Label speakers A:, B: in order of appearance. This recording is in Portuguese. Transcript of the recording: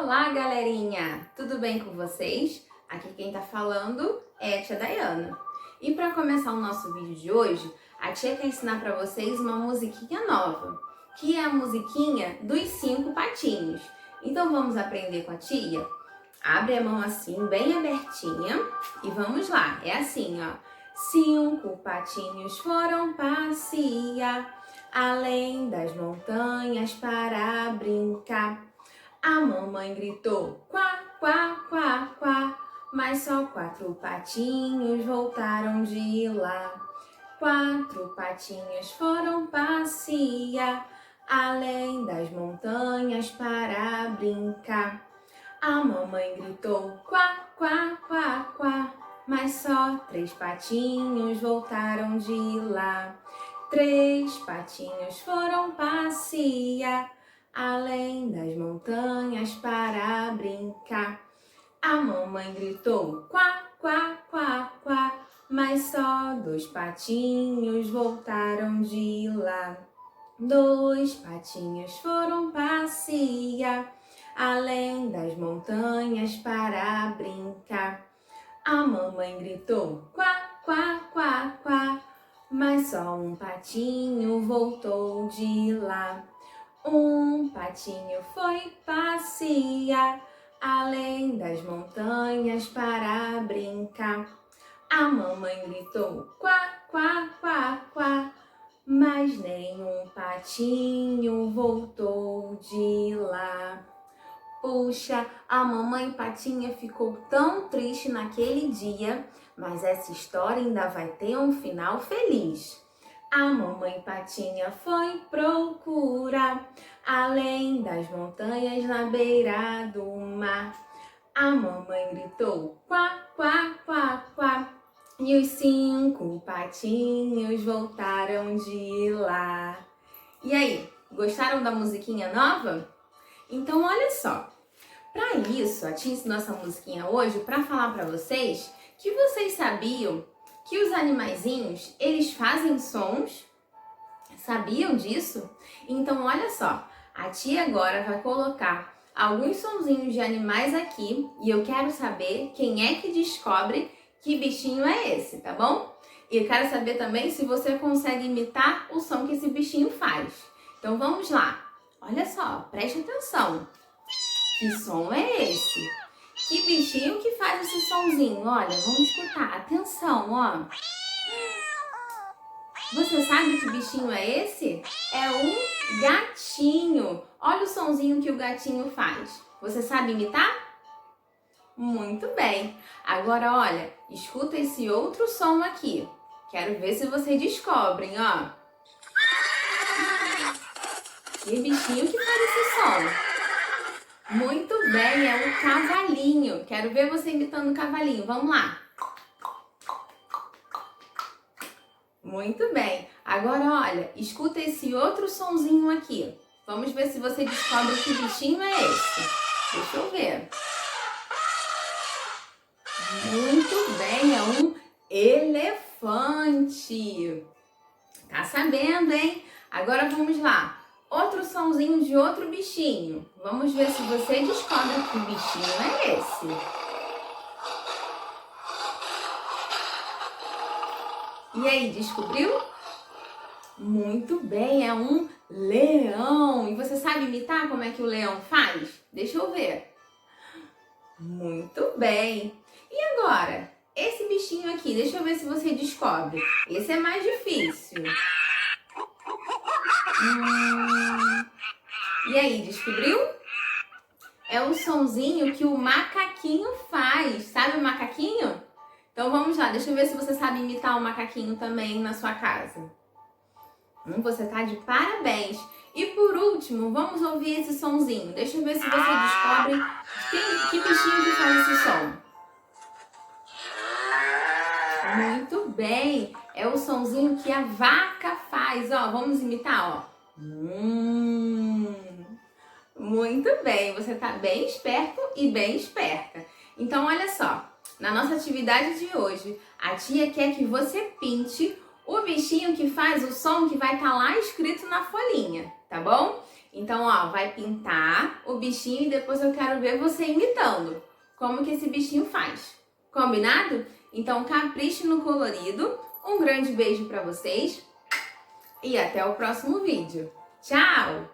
A: Olá, galerinha! Tudo bem com vocês? Aqui quem tá falando é a tia Dayana. E para começar o nosso vídeo de hoje, a tia quer ensinar para vocês uma musiquinha nova, que é a musiquinha dos 5 patinhos. Então vamos aprender com a tia? Abre a mão assim, bem abertinha, e vamos lá. É assim, ó. 5 patinhos foram passear, além das montanhas para brincar. A mamãe gritou, quá, quá, quá, quá, mas só 4 patinhos voltaram de lá. 4 patinhos foram passear, além das montanhas para brincar. A mamãe gritou, quá, quá, quá, quá, mas só 3 patinhos voltaram de lá. 3 patinhos foram passear, além das montanhas para brincar. A mamãe gritou, quá, quá, quá, quá, mas só 2 patinhos voltaram de lá. 2 patinhos foram passear, além das montanhas para brincar. A mamãe gritou, quá, quá, quá, quá, mas só 1 patinho voltou de lá. 1 patinho foi passear, além das montanhas para brincar. A mamãe gritou, quá, quá, quá, quá, mas nenhum patinho voltou de lá. Puxa, a mamãe patinha ficou tão triste naquele dia, mas essa história ainda vai ter um final feliz. A mamãe patinha foi procurar, além das montanhas na beira do mar. A mamãe gritou, quá, quá, quá, quá, e os 5 patinhos voltaram de lá. E aí, gostaram da musiquinha nova? Então olha só, para isso a tia ensinou essa musiquinha hoje para falar para vocês que vocês sabiam que os animaizinhos, eles fazem sons. Sabiam disso? Então olha só, a tia agora vai colocar alguns sonzinhos de animais aqui e eu quero saber quem é que descobre que bichinho é esse, tá bom? E eu quero saber também se você consegue imitar o som que esse bichinho faz. Então vamos lá. Olha só, preste atenção. Que som é esse? Que bichinho que faz esse sonzinho? Olha, vamos escutar. Atenção, ó. Você sabe que bichinho é esse? É um gatinho. Olha o sonzinho que o gatinho faz. Você sabe imitar? Muito bem. Agora, olha, escuta esse outro som aqui. Quero ver se vocês descobrem, ó. Que bichinho que faz esse som? Muito bem, é um cavalinho. Quero ver você imitando o cavalinho. Vamos lá. Muito bem. Agora, olha, escuta esse outro sonzinho aqui. Vamos ver se você descobre que bichinho é esse. Deixa eu ver. Muito bem, é um elefante. Tá sabendo, hein? Agora vamos lá. Outro sonzinho de outro bichinho. Vamos ver se você descobre que bichinho é esse. E aí, descobriu? Muito bem, é um leão. E você sabe imitar como é que o leão faz? Deixa eu ver. Muito bem. E agora, esse bichinho aqui, deixa eu ver se você descobre. Esse é mais difícil. E aí, descobriu? É o sonzinho que o macaquinho faz. Sabe o macaquinho? Então vamos lá, deixa eu ver se você sabe imitar o macaquinho também na sua casa. Você tá de parabéns. E por último, vamos ouvir esse sonzinho. Deixa eu ver se você descobre que bichinho que faz esse som. Muito bem, é o sonzinho que a vaca faz, ó. Vamos imitar, ó. Muito bem, você tá bem esperto e bem esperta. Então olha só, na nossa atividade de hoje, a tia quer que você pinte o bichinho que faz o som que vai estar lá escrito na folhinha, tá bom? Então, ó, vai pintar o bichinho e depois eu quero ver você imitando como que esse bichinho faz. Combinado? Então, capriche no colorido. Um grande beijo pra vocês e até o próximo vídeo. Tchau!